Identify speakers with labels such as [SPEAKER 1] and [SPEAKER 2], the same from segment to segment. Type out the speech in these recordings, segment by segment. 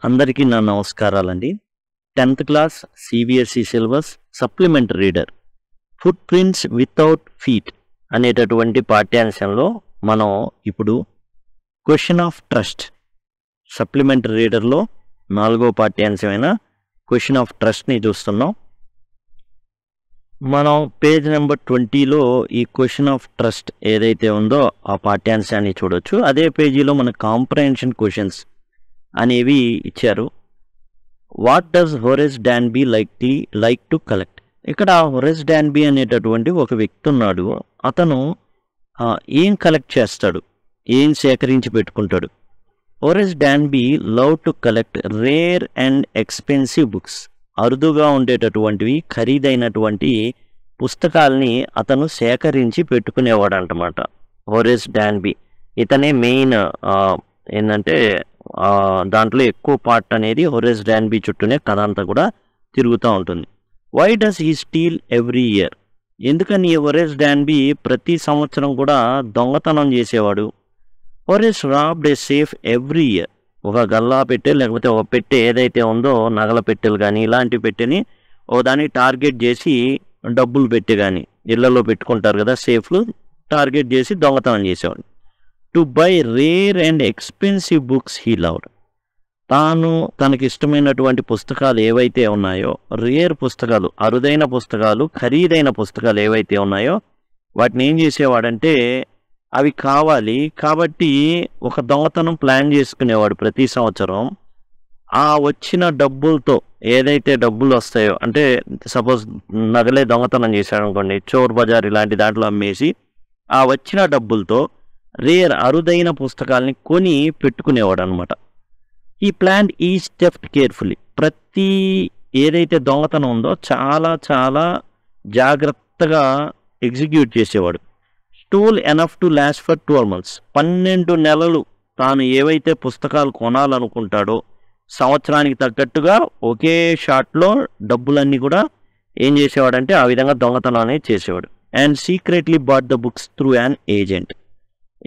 [SPEAKER 1] అందరికీ నా నమస్కారాలండి. 10th class CBSE syllabus supplementary reader foot prints without feet అనేటటువంటి పాఠ్యాంశంలో మనం ఇప్పుడు క్వశ్చన్ ఆఫ్ ట్రస్ట్ సప్లిమెంటరీ రీడర్లో 4వ పాఠ్యాంశమైన క్వశ్చన్ ఆఫ్ ట్రస్ట్ని చూస్తున్నాం. మనం పేజ్ నెంబర్ 20లో ఈ క్వశ్చన్ ఆఫ్ ట్రస్ట్ ఏదైతే ఉందో ఆ పాఠ్యాంశాన్ని చూడొచ్చు. అదే పేజీలో మన కాంప్రహెన్షన్ క్వశ్చన్స్ అనేవి ఇచ్చారు. What does Horace Danby like to collect? ఇక్కడ హోరెస్ డాన్బీ అనేటటువంటి ఒక వ్యక్తి ఉన్నాడు. అతను ఏం కలెక్ట్ చేస్తాడు, ఏం సేకరించి పెట్టుకుంటాడు? Horace Danby love to collect rare and expensive books. అరుదుగా ఉండేటటువంటివి, ఖరీదైనటువంటి పుస్తకాలని అతను సేకరించి పెట్టుకునేవాడు అంటమాట హోరెస్ డాన్బీ. ఇతనే మెయిన్ ఏంటంటే దాంట్లో ఎక్కువ పార్ట్ అనేది హోరెస్ డాన్బీ చుట్టూనే కథ అంతా కూడా తిరుగుతూ ఉంటుంది. Why does he steal every year? ఎందుకని హోరెస్ డాన్బీ ప్రతి సంవత్సరం కూడా దొంగతనం చేసేవాడు? Horace robbed a safe every year. ఒక గల్లా పెట్టె లేకపోతే ఒక పెట్టె ఏదైతే ఉందో, నగల పెట్టెలు కానీ ఇలాంటి పెట్టెని ఓ దాన్ని టార్గెట్ చేసి డబ్బులు పెట్టి కానీ ఇళ్లలో పెట్టుకుంటారు కదా సేఫ్లు, టార్గెట్ చేసి దొంగతనం చేసేవాడు. To buy rare and expensive books he loved. తాను తనకి ఇష్టమైనటువంటి పుస్తకాలు ఏవైతే ఉన్నాయో, రేర్ పుస్తకాలు, అరుదైన పుస్తకాలు, ఖరీదైన పుస్తకాలు ఏవైతే ఉన్నాయో వాటిని ఏం చేసేవాడంటే అవి కావాలి కాబట్టి ఒక దొంగతనం ప్లాన్ చేసుకునేవాడు ప్రతి సంవత్సరం. ఆ వచ్చిన డబ్బులతో ఏదైతే డబ్బులు వస్తాయో, అంటే సపోజ్ నగలే దొంగతనం చేశాడు అనుకోండి, చోర్ బజార్ ఇలాంటి దాంట్లో అమ్మేసి ఆ వచ్చిన డబ్బులతో రేర్ అరుదైన పుస్తకాలని కొని పెట్టుకునేవాడు అనమాట. ఈ ప్లాన్ ఈ స్టెప్ కేర్ఫుల్లీ. ప్రతి ఏదైతే దొంగతనం ఉందో చాలా చాలా జాగ్రత్తగా ఎగ్జిక్యూట్ చేసేవాడు. Stole enough to last for 12 months. 12 నెలలు తాను ఏవైతే పుస్తకాలు కొనాలనుకుంటాడో సంవత్సరానికి తగ్గట్టుగా ఒకే షాట్లో డబ్బులన్నీ కూడా ఏం చేసేవాడంటే ఆ విధంగా దొంగతనం అనేది చేసేవాడు. And secretly bought the books through an agent.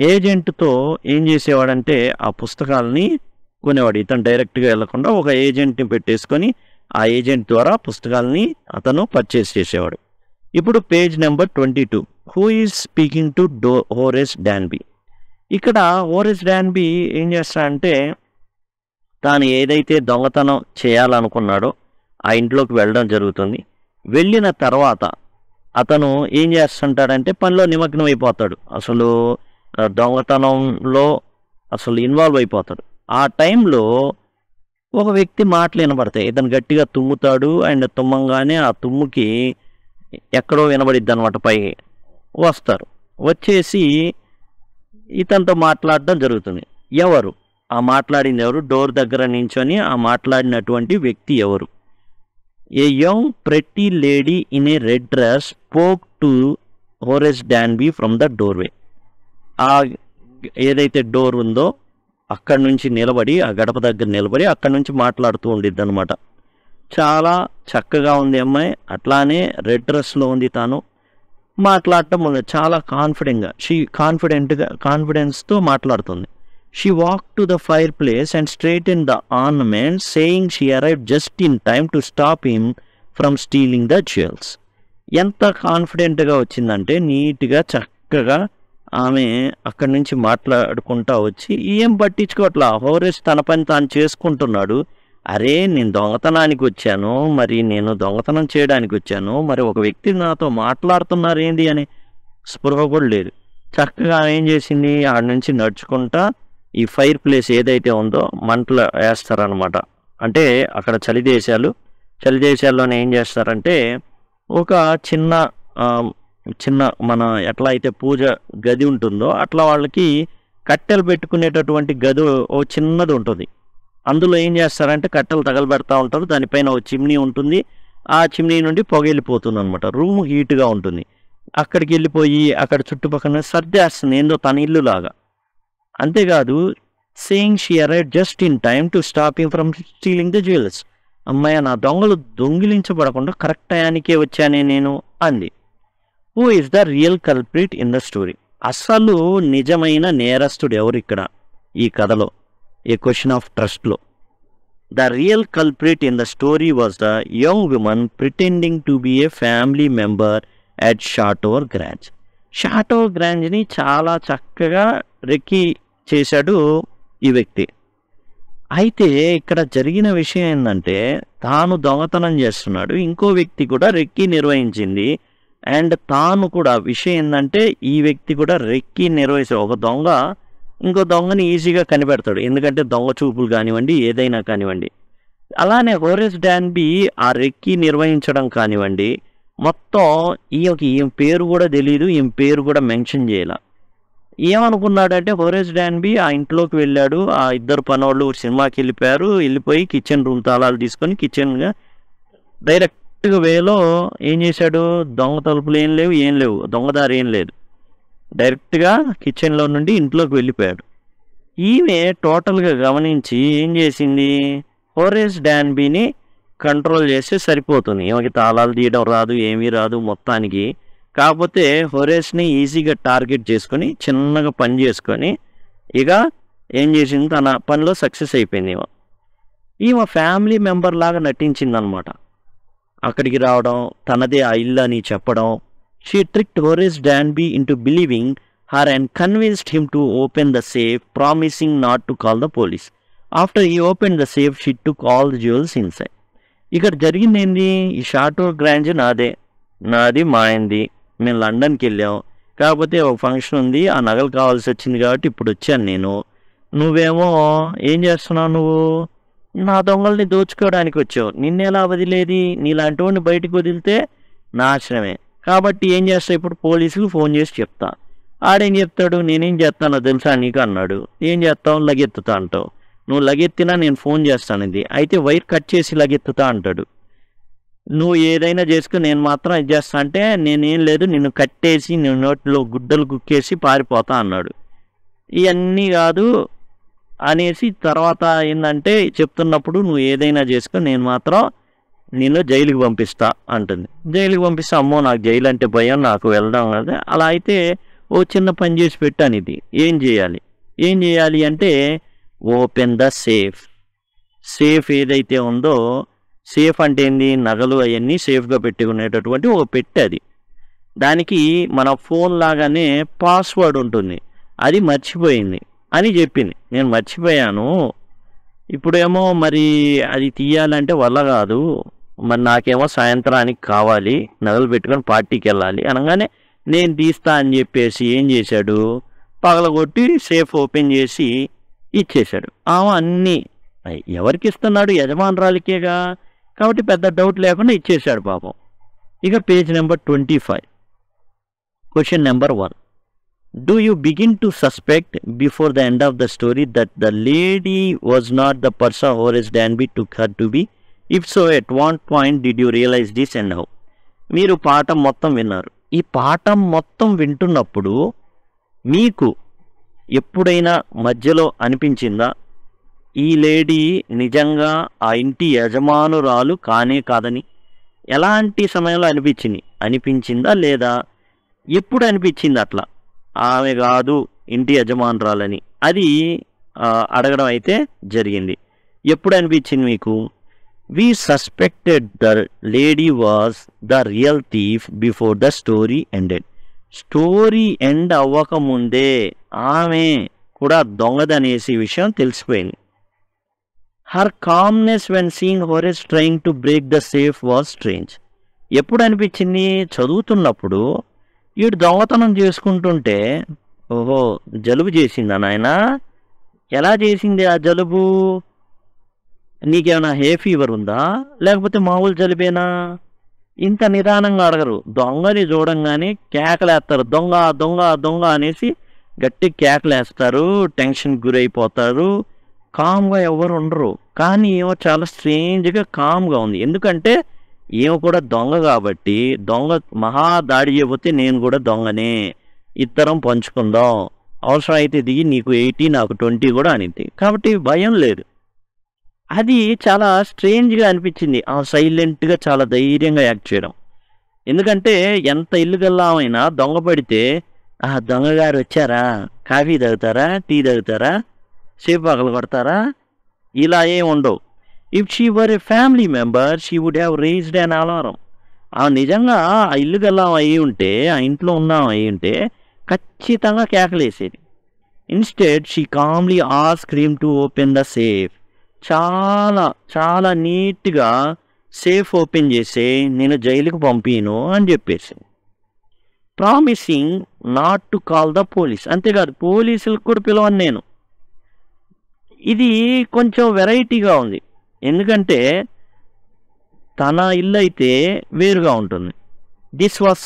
[SPEAKER 1] ఏజెంట్తో ఏం చేసేవాడంటే ఆ పుస్తకాలని కొనేవాడు. ఇతను డైరెక్ట్గా వెళ్లకుండా ఒక ఏజెంట్ని పెట్టేసుకొని ఆ ఏజెంట్ ద్వారా పుస్తకాలని అతను పర్చేస్ చేసేవాడు. ఇప్పుడు page number 22. Who is speaking to Horace Danby? ఇక్కడ హోరెస్ డాన్బీ ఏం చేస్తాడంటే తాను ఏదైతే దొంగతనం చేయాలనుకున్నాడో ఆ ఇంట్లోకి వెళ్ళడం జరుగుతుంది. వెళ్ళిన తర్వాత అతను ఏం చేస్తుంటాడంటే పనిలో నిమగ్నం అయిపోతాడు. అసలు దొంగతనంలో అసలు ఇన్వాల్వ్ అయిపోతాడు. ఆ టైంలో ఒక వ్యక్తి మాటలు వినబడతాయి. ఇతను గట్టిగా తుమ్ముతాడు. అండ్ తుమ్మంగానే ఆ తుమ్ముకి ఎక్కడో వినబడిద్ది అనమాట. పైకి వస్తారు, వచ్చేసి ఇతనితో మాట్లాడడం జరుగుతుంది. ఎవరు ఆ మాట్లాడింది? ఎవరు? డోర్ దగ్గర నించొని ఆ మాట్లాడినటువంటి వ్యక్తి ఎవరు? A young pretty lady in a red dress spoke to Horace Danby from the doorway. ఆ ఏదైతే డోర్ ఉందో అక్కడి నుంచి నిలబడి, ఆ గడప దగ్గర నిలబడి అక్కడి నుంచి మాట్లాడుతూ ఉండిద్ది అనమాట. చాలా చక్కగా ఉంది అమ్మాయి, అట్లానే రెడ్ డ్రెస్లో ఉంది. తాను మాట్లాడటం ఉంది చాలా కాన్ఫిడెన్స్తో మాట్లాడుతుంది. She walk to the fire place and straight in the ornament saying she arrived just in time to stop him from stealing the jewels. ఎంత కాన్ఫిడెంట్గా వచ్చిందంటే నీట్గా చక్కగా ఆమె అక్కడి నుంచి మాట్లాడుకుంటా వచ్చి ఏం పట్టించుకోవట్లా. హోరెస్ తన పని తాను చేసుకుంటున్నాడు. అరే నేను దొంగతనానికి వచ్చాను, మరి నేను దొంగతనం చేయడానికి వచ్చాను, మరి ఒక వ్యక్తి నాతో మాట్లాడుతున్నారు ఏంది అని స్పృహ కూడా లేదు. చక్కగా ఏం చేసింది, ఆడ నుంచి నడుచుకుంటా ఈ ఫైర్ ప్లేస్ ఏదైతే ఉందో మంటలు వేస్తారనమాట. అంటే అక్కడ చలిదేశాల్లోనే ఏం చేస్తారంటే ఒక చిన్న మన ఎట్లా అయితే పూజ గది ఉంటుందో అట్లా వాళ్ళకి కట్టెలు పెట్టుకునేటటువంటి గది ఓ చిన్నది ఉంటుంది. అందులో ఏం చేస్తారంటే కట్టెలు తగలబెడతా ఉంటారు. దానిపైన ఒక చిమ్నీ ఉంటుంది. ఆ చిమ్నీ నుండి పొగ వెళ్ళిపోతుంది అనమాట. రూమ్ హీట్గా ఉంటుంది. అక్కడికి వెళ్ళిపోయి అక్కడ చుట్టుపక్కల సర్దేస్తుంది ఏందో తన ఇల్లు లాగా. అంతేకాదు saying she arrived just in time to stop him from stealing the jewels. అమ్మాయి నా దొంగలు దొంగిలించబడకుండా కరెక్ట్ టయానికే వచ్చానే నేను అంది. Who is the real culprit in the story? అసలు నిజమైన నేరస్తుడు ఎవరు ఇక్కడ ఈ కథలో, ఏ క్వశ్చన్ ఆఫ్ ట్రస్ట్లో? The real culprit in the story was the young woman pretending to be a family member at Chateau Grange. షాటో గ్రాంజ్ని చాలా చక్కగా రెక్కి చేశాడు ఈ వ్యక్తి. అయితే ఇక్కడ జరిగిన విషయం ఏంటంటే తాను దొంగతనం చేస్తున్నాడు, ఇంకో వ్యక్తి కూడా రెక్కి నిర్వహించింది. అండ్ తాను కూడా విషయం ఏంటంటే ఈ వ్యక్తి కూడా రెక్కి నిర్వహించాడు. ఒక దొంగ ఇంకో దొంగని ఈజీగా కనిపెడతాడు, ఎందుకంటే దొంగ చూపులు కానివ్వండి ఏదైనా కానివ్వండి. అలానే హోరెస్ డాన్బీ ఆ రెక్కి నిర్వహించడం కానివ్వండి, మొత్తం ఈయన పేరు కూడా తెలియదు, ఈయన పేరు కూడా మెన్షన్ చేయాల. ఏమనుకున్నాడంటే హోరెస్ డాన్బీ ఆ ఇంట్లోకి వెళ్ళాడు, ఆ ఇద్దరు పనోళ్ళు సినిమాకి వెళ్ళిపోయి కిచెన్ రూమ్ తాళాలు తీసుకొని కిచెన్గా డైరెక్ట్గా వేలో ఏం చేశాడు, దొంగ తలుపులు ఏం లేవు, దొంగదారి ఏం లేదు, డైరెక్ట్గా కిచెన్లో నుండి ఇంట్లోకి వెళ్ళిపోయాడు. ఈమె టోటల్గా గమనించి ఏం చేసింది, హోరెస్ డాన్బీని కంట్రోల్ చేస్తే సరిపోతుంది, ఈమెకి తాళాలు తీయడం రాదు, ఏమీ రాదు మొత్తానికి. కాకపోతే హోరెస్ని ఈజీగా టార్గెట్ చేసుకొని చిన్నగా పని చేసుకొని ఇక ఏం చేసింది, తన పనిలో సక్సెస్ అయిపోయింది. ఈమె ఫ్యామిలీ మెంబర్ లాగా నటించింది అనమాట. అక్కడికి రావడం, తనదే ఆ ఇల్లు అని చెప్పడం. She tricked Horace Danby into believing her and convinced him to open the safe, promising not to call the police. After he opened the safe, she took all the jewels inside. ఇక్కడ జరిగింది ఏంది, ఈ షాటో గ్రాంజ్ నాది మా అయింది, మేము లండన్కి వెళ్ళాం, కాకపోతే ఒక ఫంక్షన్ ఉంది, ఆ నగలు కావాల్సి వచ్చింది కాబట్టి ఇప్పుడు వచ్చాను నేను. నువ్వేమో ఏం చేస్తున్నావు, నువ్వు నా దొంగల్ని దోచుకోవడానికి వచ్చావు, నిన్నెలా వదిలేది, నీలాంటి వాడిని బయటకు వదిలితే నాశనమే. కాబట్టి ఏం చేస్తావు, ఇప్పుడు పోలీసులకు ఫోన్ చేసి చెప్తా. ఆడేం చెప్తాడు, నేనేం చేస్తానో తెలుసా నీకు అన్నాడు. ఏం చేస్తావు, లగెత్తుతా అంటావు, నువ్వు లగెత్తినా నేను ఫోన్ చేస్తాను, ఇది అయితే వైర్ కట్ చేసి లగెత్తుతా అంటాడు. నువ్వు ఏదైనా చేసుకుని నేను మాత్రం ఇది చేస్తా అంటే నేనేం లేదు, నిన్ను కట్టేసి నేను నోట్లో గుడ్డలు కుక్కేసి పారిపోతా అన్నాడు. ఇవన్నీ కాదు అనేసి తర్వాత ఏంటంటే చెప్తున్నప్పుడు నువ్వు ఏదైనా చేసుకుని నేను మాత్రం నిన్ను జైలుకి పంపిస్తా అంటుంది. జైలుకి పంపిస్తా, అమ్మో నాకు జైలు అంటే భయం, నాకు వెళ్ళడం కదా. అలా అయితే ఓ చిన్న పని చేసి పెట్టాను, ఇది ఏం చేయాలి అంటే ఓపెన్ ద సేఫ్ ఏదైతే ఉందో, సేఫ్ అంటే ఏంది, నగలు అవన్నీ సేఫ్గా పెట్టుకునేటటువంటి ఓ పెట్టె అది. దానికి మన ఫోన్ లాగానే పాస్వర్డ్ ఉంటుంది, అది మర్చిపోయింది అని చెప్పింది. నేను మర్చిపోయాను, ఇప్పుడేమో మరి అది తీయాలంటే వల్ల కాదు, మరి నాకేమో సాయంత్రానికి కావాలి, నగలు పెట్టుకొని పార్టీకి వెళ్ళాలి అనగానే నేను తీస్తా అని చెప్పేసి ఏం చేశాడు, పగలగొట్టి సేఫ్ ఓపెన్ చేసి ఇచ్చేశాడు. ఆమె అన్నీ ఎవరికి ఇస్తున్నాడు, యజమానురాలికేగా, కాబట్టి పెద్ద డౌట్ లేకుండా ఇచ్చేశాడు పాపం. ఇక page number 25, question number 1. Do you begin to suspect before the end of the story that the lady was not the person Horace Danby took her to be? If so, at what point did you realize this and how? మీరు పాఠం మొత్తం విన్నారు. ఈ పాఠం మొత్తం వింటున్నప్పుడు మీకు ఎప్పుడైనా మధ్యలో అనిపించిందా ఈ లేడీ నిజంగా ఆ ఇంటి యజమానురాలు కానే కాదని? ఎలాంటి సమయంలో అనిపించిందా లేదా ఎప్పుడు అనిపించింది అట్లా ఆమె కాదు ఇంటి యజమానురాలని? అది అడగడం అయితే జరిగింది. ఎప్పుడు అనిపించింది మీకు? We suspected the lady was the real thief before the story ended. Story end అవ్వకముందే ఆమె కూడా దొంగదనేసి విషయం తెలిసిపోయింది. Her calmness when seeing Horace trying to break the safe was strange. ఎప్పుడు అనిపించింది? చదువుతున్నప్పుడు వీడు దొంగతనం చేసుకుంటుంటే, ఓహో జలుబు చేసిందా నాయన? ఎలా చేసింది ఆ జలుబు? నీకేమైనా హే ఫీవర్ ఉందా, లేకపోతే మామూలు జలుబేనా? ఇంత నిదానంగా అడగరు. దొంగని చూడంగానే కేకలేస్తారు, దొంగ దొంగ దొంగ అనేసి గట్టి కేకలేస్తారు, టెన్షన్కి గురైపోతారు. కామ్గా ఎవరు ఉండరు. కానీ ఏమో చాలా స్ట్రేంజ్గా కామ్గా ఉంది. ఎందుకంటే ఏమో కూడా దొంగ కాబట్టి, దొంగ మహా దాడి చేయబోతే నేను కూడా దొంగనే, ఇద్దరం పంచుకుందాం, అవసరం అయితే దిగి నీకు 80 నాకు 20 కూడా అనింది. కాబట్టి భయం లేదు. అది చాలా స్ట్రేంజ్గా అనిపించింది. ఆ సైలెంట్గా చాలా ధైర్యంగా యాక్ట్ చేయడం. ఎందుకంటే ఎంత ఇల్లు గల్లామైనా దొంగ పడితే, ఆ దొంగగారు వచ్చారా, కాఫీ తాగుతారా, టీ తాగుతారా, సేపు పగలు కొడతారా, ఇలా ఏం ఉండవు. If she were a family member she would have raised an alarm. నిజంగా ఆ ఇల్లు గల్లాం అయి ఉంటే, ఆ ఇంట్లో ఉన్నాం అయి ఉంటే ఖచ్చితంగా కేకలేసేది. Instead she calmly asked him to open the safe. చాలా చాలా నీట్గా సేఫ్ ఓపెన్ చేసి నేను జైలుకు పంపిను అని చెప్పేసి, promising not to call the police. అంతేకాదు పోలీసులకు కూడా పిలవను నేను. ఇది కొంచెం వెరైటీగా ఉంది, ఎందుకంటే తన ఇల్లు అయితే వేరుగా ఉంటుంది. This was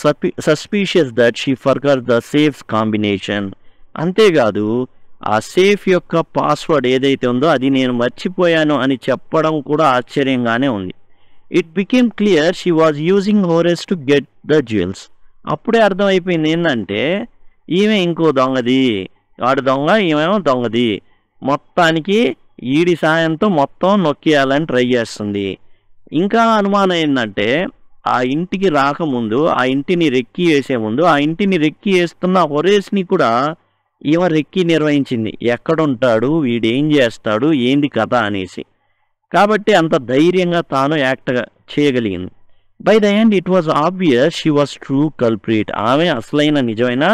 [SPEAKER 1] suspicious that she forgot the safe combination. అంతేకాదు ఆ సేఫ్ యొక్క పాస్వర్డ్ ఏదైతే ఉందో అది నేను మర్చిపోయాను అని చెప్పడం కూడా ఆశ్చర్యంగానే ఉంది. It became clear she was using Horace to get the jewels. అప్పుడే అర్థమైపోయింది ఏంటంటే ఈమె ఇంకో దొంగది, వాడు దొంగ, ఈమెమో దొంగది, మొత్తానికి ఈడి సాయంతో మొత్తం నొక్కేయాలని ట్రై చేస్తుంది. ఇంకా అనుమానం ఏంటంటే ఆ ఇంటికి రాకముందు, ఆ ఇంటిని రెక్కి వేసే ముందు, ఆ ఇంటిని రెక్కి వేస్తున్న హొరేస్ని కూడా ఈమె రెక్కి నిర్వహించింది. ఎక్కడుంటాడు, వీడేం చేస్తాడు, ఏంది కథ అనేసి. కాబట్టి అంత ధైర్యంగా తాను యాక్ట్ చేయగలిగింది. By the end it was obvious she was true culprit. ఆమె అసలైన నిజమైన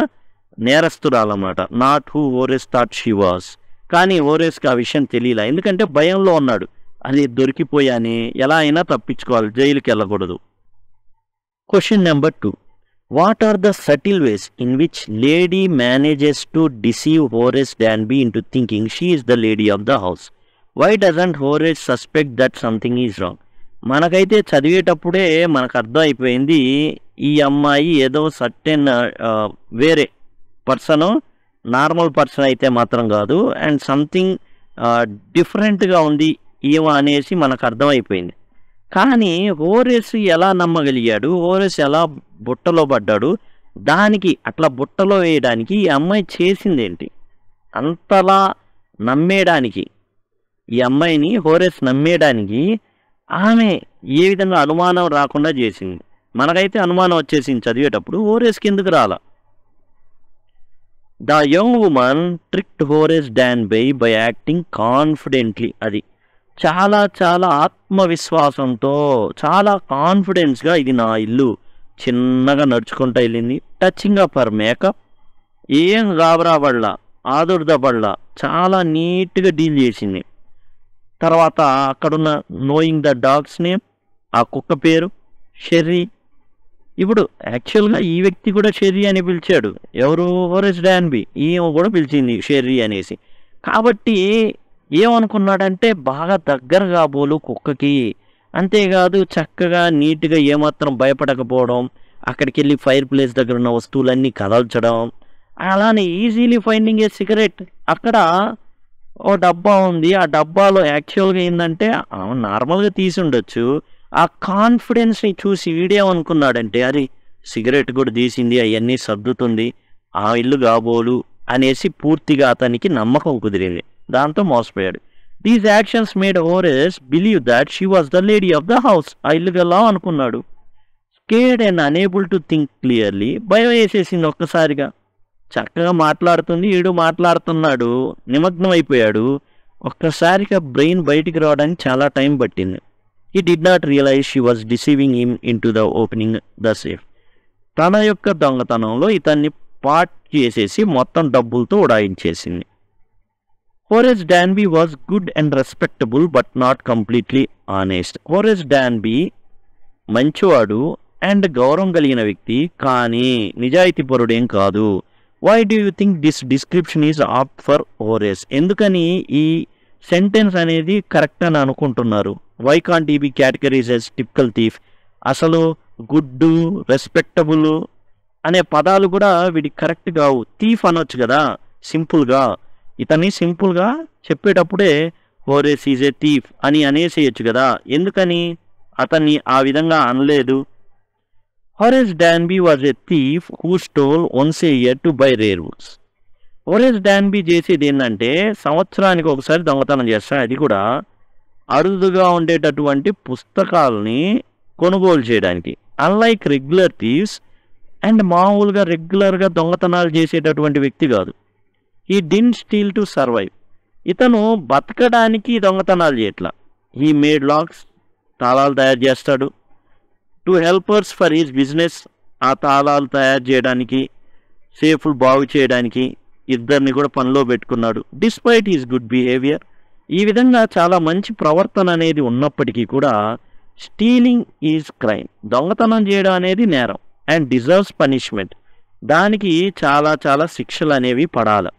[SPEAKER 1] నేరస్తురాలన్నమాట. Not who Horace thought she was. కానీ హోరెస్కి ఆ విషయం తెలియలే, ఎందుకంటే భయంలో ఉన్నాడు. అది దొరికిపోయాని, ఎలా అయినా తప్పించుకోవాలి, జైలుకి వెళ్ళకూడదు. Question number 2. What are the subtle ways in which lady manages to deceive Horace Danby into thinking she is the lady of the house? Why doesn't Horace suspect that something is wrong? మనకైతే చదివేటప్పుడే మనకు అర్థం అయిపోయింది ఈ అమ్మాయి ఏదో certain వేరే person, normal person అయితే మాత్రం కాదు, అండ్ సంథింగ్ డిఫరెంట్గా ఉంది ఈమె అనేసి మనకు అర్థమైపోయింది. కానీ హోరెస్ ఎలా నమ్మగలిగాడు, హోరెస్ ఎలా బుట్టలో పడ్డాడు, దానికి అట్లా బుట్టలో వేయడానికి ఈ అమ్మాయి చేసిందేంటి? అంతలా నమ్మేయడానికి, ఈ అమ్మాయిని హోరెస్ నమ్మేయడానికి ఆమె ఏ విధంగా అనుమానం రాకుండా చేసింది? మనకైతే అనుమానం వచ్చేసింది చదివేటప్పుడు, హోరెస్కి ఎందుకు రాలా? The young woman tricked Horace Danby by acting confidently. అది చాలా చాలా ఆత్మవిశ్వాసంతో, చాలా కాన్ఫిడెన్స్గా ఇది నా ఇల్లు, చిన్నగా నడుచుకుంటూ వెళ్ళింది. టచింగ్ అప్ హర్ మేకప్, ఏం గాబరా పడలా, ఆదుర్ద పడలా, చాలా నీట్గా డీల్ చేసింది. తర్వాత అక్కడున్న నోయింగ్ ద డాగ్స్ నేమ్, ఆ కుక్క పేరు షెర్రీ. ఇప్పుడు యాక్చువల్గా ఈ వ్యక్తి కూడా షెర్రీ అని పిలిచాడు, ఎవరు? హోరెస్ డాన్బీ. ఈమె కూడా పిలిచింది షెర్రీ అనేసి. కాబట్టి ఏమనుకున్నాడంటే బాగా దగ్గర కాబోలు కుక్కకి, అంతేకాదు చక్కగా నీట్గా ఏమాత్రం భయపడకపోవడం, అక్కడికి వెళ్ళి ఫైర్ ప్లేస్ దగ్గర ఉన్న వస్తువులన్నీ కదల్చడం, అలానే ఈజీలీ ఫైండింగ్ ఏ సిగరెట్. అక్కడ ఓ డబ్బా ఉంది, ఆ డబ్బాలో యాక్చువల్గా ఏంటంటే నార్మల్గా తీసి ఉండొచ్చు. ఆ కాన్ఫిడెన్స్ని చూసి వీడేమనుకున్నాడంటే అది సిగరెట్ కూడా తీసింది, అవన్నీ సర్దుతుంది, ఆ ఇల్లు కాబోలు అనేసి పూర్తిగా అతనికి నమ్మకం కుదిరింది. దాంతో మోసపోయాడు. These actions made Horace believe that she was the lady of the house. ఆ ఇల్లు గల్లా అనుకున్నాడు. Scared and unable to think clearly. భయం వేసేసింది ఒక్కసారిగా. చక్కగా మాట్లాడుతుంది, ఈడు మాట్లాడుతున్నాడు, నిమగ్నం అయిపోయాడు. ఒక్కసారిగా బ్రెయిన్ బయటికి రావడానికి చాలా టైం పట్టింది. He did not realise she was deceiving him into the opening the safe. తన యొక్క దొంగతనంలో ఇతన్ని పార్ట్ చేసేసి మొత్తం డబ్బులతో ఉడాయించేసింది. Horace Danby was good and respectable but not completely honest. Horace Danby మంచివాడు అండ్ గౌరవం కలిగిన వ్యక్తి, కానీ నిజాయితీపరుడేం కాదు. Why do you think this description is apt for Horace? ఎందుకని ఈ సెంటెన్స్ అనేది కరెక్ట్ అని అనుకుంటున్నారు? Why can't he be categories as typical thief? అసలు గుడ్, రెస్పెక్టబుల్ అనే పదాలు కూడా వీడికి కరెక్ట్ కావు. థీఫ్ అనొచ్చు కదా సింపుల్గా. ఇతన్ని సింపుల్గా చెప్పేటప్పుడే హోరెస్ ఈజ్ ఏ థీఫ్ అని అనేసేయచ్చు కదా, ఎందుకని అతన్ని ఆ విధంగా అనలేదు? Horace Danby was a thief who stole once a year to buy rare books. Horace Danby చేసేది ఏంటంటే సంవత్సరానికి ఒకసారి దొంగతనం చేస్తాడు, అది కూడా అరుదుగా ఉండేటటువంటి పుస్తకాలని కొనుగోలు చేయడానికి. అన్లైక్ రెగ్యులర్ థీవ్స్, అండ్ మామూలుగా రెగ్యులర్గా దొంగతనాలు చేసేటటువంటి వ్యక్తి కాదు. ఈ డిడ్ంట్ స్టీల్ టు సర్వైవ్. ఇతను బతకడానికి దొంగతనాలు చేయట్లా, హీ మేడ్ లాక్స్, తాళాలు తయారు చేస్తాడు. To helpers for his business, ఆ తాళాలు తయారు చేయడానికి, సేఫ్లు బాగు చేయడానికి ఇద్దరిని కూడా పనిలో పెట్టుకున్నాడు. డిస్పైట్ హిస్ గుడ్ బిహేవియర్, ఈ విధంగా చాలా మంచి ప్రవర్తన అనేది ఉన్నప్పటికీ కూడా స్టీలింగ్ ఈజ్ క్రైమ్, దొంగతనం చేయడం అనేది నేరం. అండ్ డిజర్వ్స్ పనిష్మెంట్, దానికి చాలా చాలా శిక్షలు అనేవి పడాలి.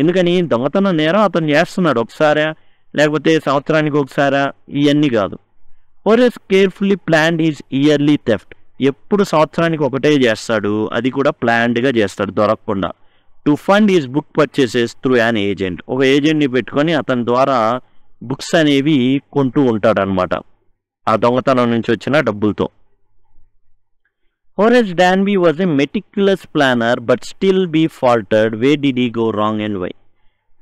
[SPEAKER 1] ఎందుకని దొంగతనం నేరం అతను చేస్తున్నాడు, ఒకసారా లేకపోతే సంవత్సరానికి ఒకసారా, ఇవన్నీ కాదు. Horace carefully planned his yearly theft, ఎప్పుడు సంవత్సరానికి ఒకటే చేస్తాడు, అది కూడా ప్లాన్డ్గా చేస్తాడు దొరకకుండా. To fund his book purchases through an agent, ఒక ఏజెంట్ని పెట్టుకొని అతని ద్వారా బుక్స్ అనేవి కొంటూ ఉంటాడు అనమాట ఆ దొంగతనం నుంచి వచ్చిన డబ్బులతో. Horace Danby was a meticulous planner but still he faltered, where did he go wrong and why.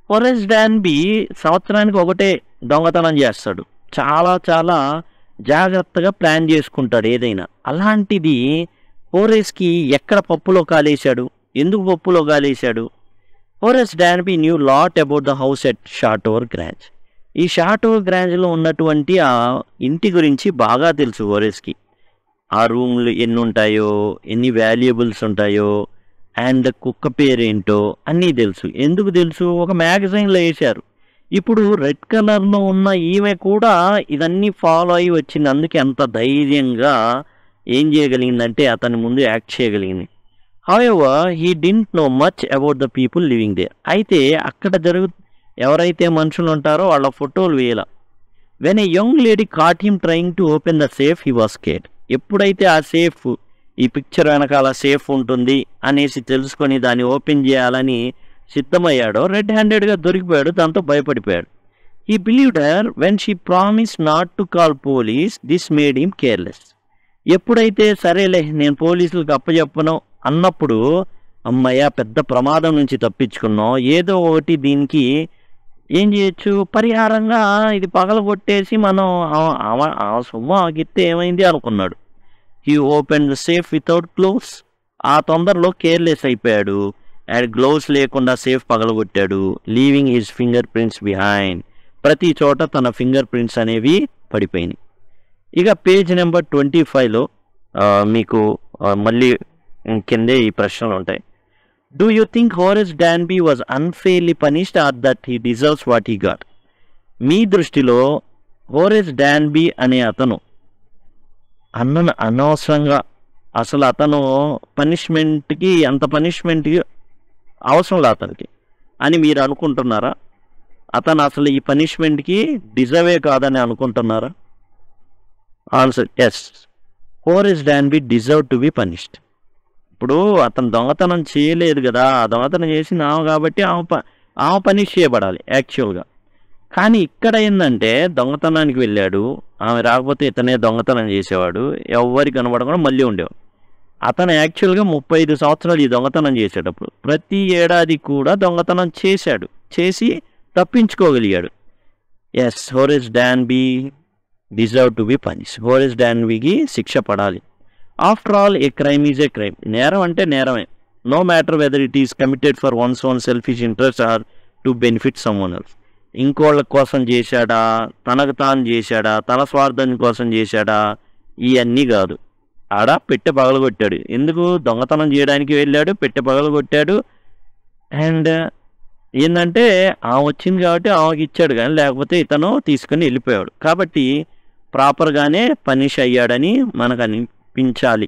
[SPEAKER 1] Horace Danby సంవత్సరానికి ఒకటే దొంగతనం చేస్తాడు, చాలా చాలా జాగ్రత్తగా ప్లాన్ చేసుకుంటాడు ఏదైనా. అలాంటిది హోరెస్కి ఎక్కడ పప్పులో కాలేశాడు, ఎందుకు పప్పులో కాలేశాడు? Horace Danby knew lot about the house at Shotover Grange, ఈ షార్టోవర్ గ్రాంజ్లో ఉన్నటువంటి ఆ ఇంటి గురించి బాగా తెలుసు హోరెస్కి. ఆ రూమ్లు ఎన్ని ఉంటాయో, ఎన్ని వాల్యుబుల్స్ ఉంటాయో, అండ్ కుక్క పేరేంటో అన్నీ తెలుసు. ఎందుకు తెలుసు? ఒక మ్యాగజైన్లో వేశారు. ఇప్పుడు రెడ్ కలర్లో ఉన్న ఈమె కూడా ఇవన్నీ ఫాలో అయ్యి వచ్చింది. అందుకే అంత ధైర్యంగా ఏం చేయగలిగిందంటే అతని ముందు యాక్ట్ చేయగలిగింది. However he didn't know much about the people living there, అయితే అక్కడ ఎవరైతే మనుషులు ఉంటారో వాళ్ళ ఫోటోలు వేయాల. When a young lady caught him trying to open the safe, he was scared, ఎప్పుడైతే ఆ సేఫ్, ఈ పిక్చర్ వెనకాల సేఫ్ ఉంటుంది అనేసి తెలుసుకొని దాన్ని ఓపెన్ చేయాలని సిద్ధమయ్యాడో రెడ్ హ్యాండెడ్గా దొరికిపోయాడు, దాంతో భయపడిపోయాడు. He believed her when she promise not to call police, this made him careless, ఎప్పుడైతే సరేలే నేను పోలీసులకు అప్పచెప్పను అన్నప్పుడు అమ్మయ్య పెద్ద ప్రమాదం నుంచి తప్పించుకున్నాం, ఏదో ఒకటి దీనికి ఏం చేయొచ్చు పరిహారంగా, ఇది పగలగొట్టేసి మనం ఆ సొమ్ము ఆగితే ఏమైంది అనుకున్నాడు. He open the safe without gloves, ఆ తొందరలో కేర్లెస్ అయిపోయాడు అండ్ గ్లోవ్స్ లేకుండా సేఫ్ పగలగొట్టాడు. Leaving his finger prints behind, ప్రతి చోట తన ఫింగర్ ప్రింట్స్ అనేవి పడిపోయినాయి. ఇక పేజ్ నెంబర్ 25లో మీకు మళ్ళీ కిందే ఈ ప్రశ్నలు ఉంటాయి. Do you think Horace Danby was unfairly punished or that he deserves what he got? మీ దృష్టిలో హోరెస్ డాన్బీ అనే అతను అనవసరంగా, అసలు అతను పనిష్మెంట్కి, అంత పనిష్మెంట్కి అవసరం లేదు అతనికి అని మీరు అనుకుంటున్నారా? అతను అసలు ఈ పనిష్మెంట్కి డిజర్వే కాదని అనుకుంటున్నారా? Answer yes, Horace Danby deserve to be punished. ఇప్పుడు అతను దొంగతనం చేయలేదు కదా, దొంగతనం చేసింది ఆమె కాబట్టి ఆమె పనిష్ చేయబడాలి యాక్చువల్గా. కానీ ఇక్కడ ఏంటంటే దొంగతనానికి వెళ్ళాడు, ఆమె రాకపోతే ఇతనే దొంగతనం చేసేవాడు, ఎవరికి కనబడకుండా మళ్ళీ ఉండేవాడు. అతను యాక్చువల్గా 35 సంవత్సరాలు ఈ దొంగతనం చేసేటప్పుడు ప్రతి ఏడాది కూడా దొంగతనం చేశాడు, చేసి తప్పించుకోగలిగాడు. Yes, Horace Danby deserve to be punish, Horace డాన్బీకి శిక్ష పడాలి. After all a crime is a crime, నేరం అంటే నేరమే. No matter whether it is committed for one's own selfish interest or to benefit someone else, ఇంకోళ్ళ కోసం చేశాడా, తనకు తాను చేశాడా, తన స్వార్థం కోసం చేశాడా, ఇవన్నీ కాదు. ఆడ పెట్టె పగలగొట్టాడు, ఎందుకు దొంగతనం చేయడానికి వెళ్ళాడు, పెట్టె పగలగొట్టాడు. అండ్ ఏంటంటే ఆమె వచ్చింది కాబట్టి ఆమెకి ఇచ్చాడు, కానీ లేకపోతే ఇతను తీసుకొని వెళ్ళిపోయాడు. కాబట్టి ప్రాపర్గానే పనిష్ అయ్యాడని మనకు అనిపించాలి.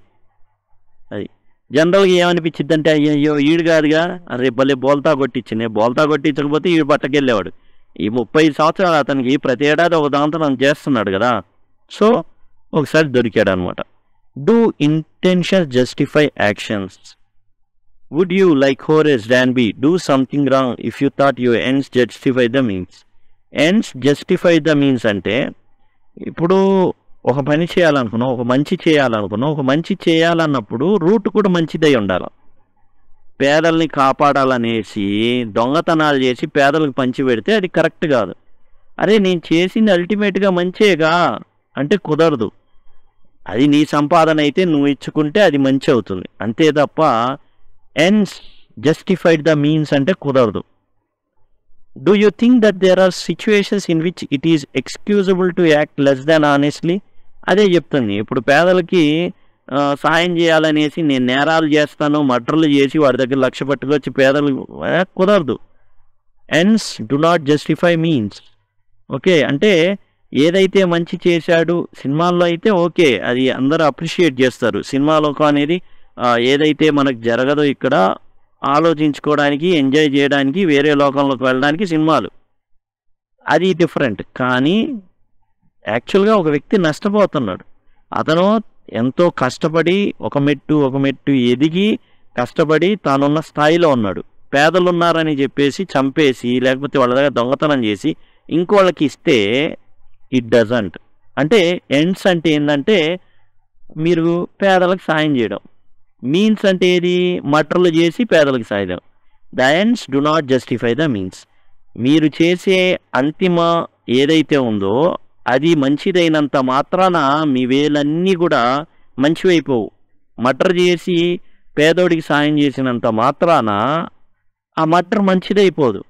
[SPEAKER 1] అది జనరల్గా ఏమనిపించింది అంటే అయ్యో ఈడు కాదుగా, అరే భలే బోల్తా కొట్టించింది, బోల్తా కొట్టించకపోతే ఈడు పట్టకెళ్ళేవాడు. ఈ 35 సంవత్సరాలు అతనికి ప్రతి ఏడాది ఒక దొంగతనం చేస్తున్నాడు కదా, సో ఒకసారి దొరికాడు అనమాట. Do intentions justify actions? Would you like Horace Danby do something wrong if you thought your ends justify the means? Ends justify the means అంటే ఇప్పుడు ఒక పని చేయాలనుకున్నాం, ఒక మంచి చేయాలనుకున్నాం, ఒక మంచి చేయాలన్నప్పుడు రూట్ కూడా మంచిదై ఉండాలి. పేదల్ని కాపాడాలనేసి దొంగతనాలు చేసి పేదలకు పంచి పెడితే అది కరెక్ట్ కాదు. అరే నేను చేసింది అల్టిమేట్గా మంచేగా అంటే కుదరదు. అది నీ సంపాదన అయితే నువ్వు ఇచ్చుకుంటే అది మంచి అవుతుంది, అంతే తప్ప ఎండ్స్ జస్టిఫైడ్ ద మీన్స్ అంటే కుదరదు. Do you think that there are situations in which it is excusable to act less than honestly? అదే చెప్తుంది. ఇప్పుడు పేదలకి సహాయం చేయాలనేసి నేను నేరాలు చేస్తాను, మర్డర్లు చేసి వాడి దగ్గర లక్ష పట్టుకొచ్చి పేదలు కుదరదు. Ends do not justify means. Okay, అంటే ఏదైతే మంచి చేశాడు సినిమాల్లో అయితే ఓకే, అది అందరూ అప్రిషియేట్ చేస్తారు. సినిమాలోకం అనేది ఏదైతే మనకు జరగదో ఇక్కడ ఆలోచించుకోవడానికి, ఎంజాయ్ చేయడానికి, వేరే లోకంలోకి వెళ్ళడానికి సినిమాలు, అది డిఫరెంట్. కానీ యాక్చువల్గా ఒక వ్యక్తి నష్టపోతున్నాడు. అతను ఎంతో కష్టపడి ఒక మెట్టు ఎదిగి కష్టపడి తానున్న స్థాయిలో ఉన్నాడు. పేదలు ఉన్నారని చెప్పేసి చంపేసి లేకపోతే వాళ్ళ దగ్గర దొంగతనం చేసి ఇంకోళ్ళకి ఇస్తే ఇట్ డజంట్. అంటే ఎండ్స్ అంటే ఏంటంటే మీరు పేదలకు సాయం చేయడం. మీన్స్ అంటే ఏది? మర్డర్లు చేసి పేదలకు సాయం చేయడం. The ends do not justify the means. మీరు చేసే అంతిమ ఏదైతే ఉందో అది మంచిదైనంత మాత్రాన మీ వేలన్నీ కూడా మంచివైపోవు. మర్డర్ చేసి పేదోడికి సాయం చేసినంత మాత్రాన ఆ మర్డర్ మంచిదైపోదు.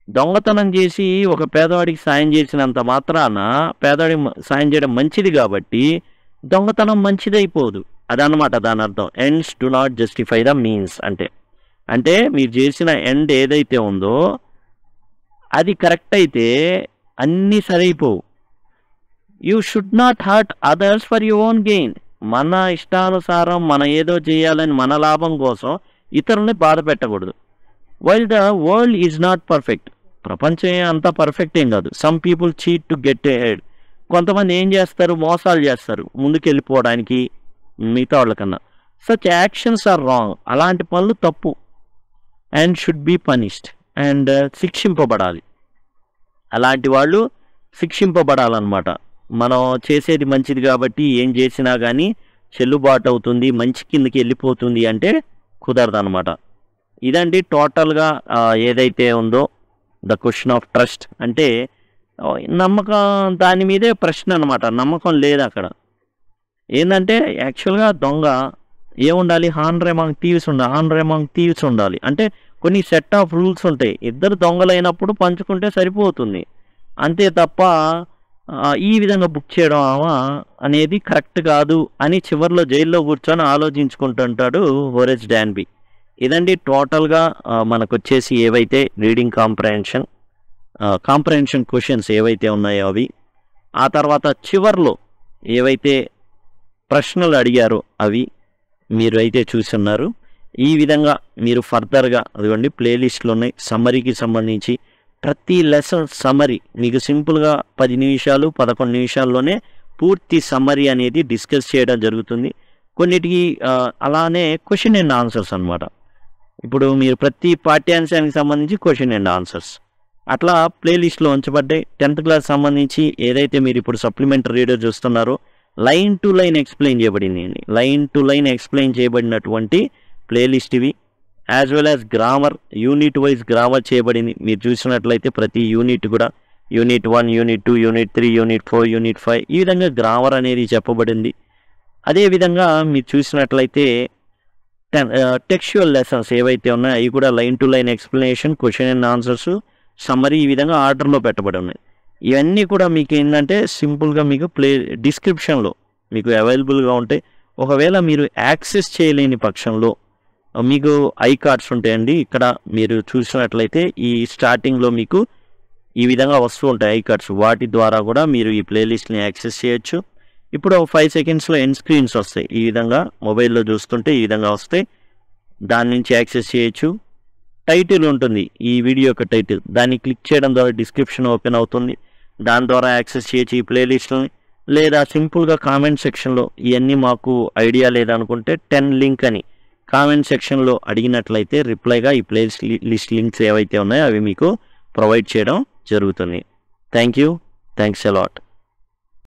[SPEAKER 1] దొంగతనం చేసి ఒక పేదవాడికి సాయం చేసినంత మాత్రాన పేదవాడికి సాయం చేయడం మంచిది కాబట్టి దొంగతనం మంచిదైపోదు. అదనమాట దాని అర్థం. Ends do not justify the means అంటే మీరు చేసిన ఎండ్ ఏదైతే ఉందో అది కరెక్ట్ అయితే అన్నీ సరైపోవు. You should not hurt others for your own gain. మన ఇష్టానుసారం మన ఏదో చేయాలని మన లాభం కోసం ఇతరుల్ని బాధ పెట్టకూడదు. While the world is not perfect. ప్రపంచం అంతా పర్ఫెక్ట్ ఏం కాదు. Some people cheat to get ahead. కొంతమంది ఏం చేస్తారు? మోసాలు చేస్తారు ముందుకు వెళ్ళిపోవడానికి మిగతా వాళ్ళకన్నా. Such actions are wrong. అలాంటి పనులు తప్పు. And should be punished. And శిక్షింపబడాలి. అలాంటి వాళ్ళు శిక్షింపబడాలన్నమాట. మనం చేసేది మంచిది కాబట్టి ఏం చేసినా కానీ చెల్లుబాటు అవుతుంది, మంచి కిందకి వెళ్ళిపోతుంది అంటే కుదరదు అనమాట. ఇదండి టోటల్గా ఏదైతే ఉందో ద క్వశ్చన్ ఆఫ్ ట్రస్ట్. అంటే నమ్మకం, దాని మీదే ప్రశ్న అనమాట. నమ్మకం లేదు అక్కడ. ఏంటంటే యాక్చువల్గా దొంగ ఏముండాలి? హానర్ అమాంగ్ థీవ్స్ ఉండాలి. అంటే కొన్ని సెట్ ఆఫ్ రూల్స్ ఉంటాయి. ఇద్దరు దొంగలైనప్పుడు పంచుకుంటే సరిపోతుంది. అంతే తప్ప ఈ విధంగా బుక్ చేయడం అనేది కరెక్ట్ కాదు అని చివరిలో జైల్లో కూర్చొని ఆలోచించుకుంటుంటాడు హోరేస్ డాన్బీ. ఇదండి టోటల్గా మనకు వచ్చేసి ఏవైతే రీడింగ్ కాంప్రహెన్షన్ క్వశ్చన్స్ ఏవైతే ఉన్నాయో అవి. ఆ తర్వాత చివర్లో ఏవైతే ప్రశ్నలు అడిగారో అవి మీరు అయితే చూస్తున్నారు. ఈ విధంగా మీరు ఫర్దర్గా అదిగోండి ప్లేలిస్ట్లో ఉన్నాయి. సమ్మరీకి సంబంధించి ప్రతి లెసన్ సమ్మరీ మీకు సింపుల్గా 10 నిమిషాలు 11 నిమిషాల్లోనే పూర్తి సమ్మరీ అనేది డిస్కస్ చేయడం జరుగుతుంది. కొన్నిటికి అలానే క్వశ్చన్ అండ్ ఆన్సర్స్ అనమాట. ఇప్పుడు మీరు ప్రతి పాఠ్యాంశానికి సంబంధించి క్వశ్చన్ అండ్ ఆన్సర్స్ అట్లా ప్లేలిస్ట్లో ఉంచబడ్డాయి. 10th క్లాస్ సంబంధించి ఏదైతే మీరు ఇప్పుడు సప్లిమెంటరీ రీడర్ చూస్తున్నారో లైన్ టు లైన్ ఎక్స్ప్లెయిన్ చేయబడింది. లైన్ టు లైన్ ఎక్స్ప్లెయిన్ చేయబడినటువంటి ప్లేలిస్ట్ ఇవి. As well as grammar, unit wise grammar చేయబడింది. మీరు చూసినట్లయితే ప్రతి యూనిట్ కూడా unit 1, unit 2, unit 3, unit 4, unit 5 ఈ విధంగా గ్రామర్ అనేది చెప్పబడింది. అదేవిధంగా మీరు చూసినట్లయితే టెక్స్చువల్ లెసన్స్ ఏవైతే ఉన్నాయో అవి కూడా line to line explanation, question and answers, summary ఈ విధంగా ఆర్డర్లో పెట్టబడి ఉన్నాయి. ఇవన్నీ కూడా మీకు ఏంటంటే సింపుల్గా మీకు డిస్క్రిప్షన్లో మీకు అవైలబుల్గా ఉంటాయి. ఒకవేళ మీరు యాక్సెస్ చేయలేని పక్షంలో మీకు ఐ కార్డ్స్ ఉంటాయండి. ఇక్కడ మీరు చూసినట్లయితే ఈ స్టార్టింగ్లో మీకు ఈ విధంగా వస్తూ ఉంటాయి ఐ కార్డ్స్. వాటి ద్వారా కూడా మీరు ఈ ప్లేలిస్ట్ని యాక్సెస్ చేయొచ్చు. ఇప్పుడు 5 సెకండ్స్లో ఎండ్ స్క్రీన్స్ వస్తాయి. ఈ విధంగా మొబైల్లో చూస్తుంటే ఈ విధంగా వస్తాయి. దాని నుంచి యాక్సెస్ చేయొచ్చు. టైటిల్ ఉంటుంది, ఈ వీడియో యొక్క టైటిల్. దాన్ని క్లిక్ చేయడం ద్వారా డిస్క్రిప్షన్ ఓపెన్ అవుతుంది. దాని ద్వారా యాక్సెస్ చేయొచ్చు ఈ ప్లేలిస్ట్ని. లేదా సింపుల్గా కామెంట్ సెక్షన్లో ఇవన్నీ మాకు ఐడియా లేదనుకుంటే 10 లింక్ అని కామెంట్ సెక్షన్లో అడిగినట్లయితే రిప్లైగా ఈ ప్లేలిస్ట్ లింక్స్ ఏవైతే ఉన్నాయో అవి మీకు ప్రొవైడ్ చేయడం జరుగుతుంది. Thanks a lot.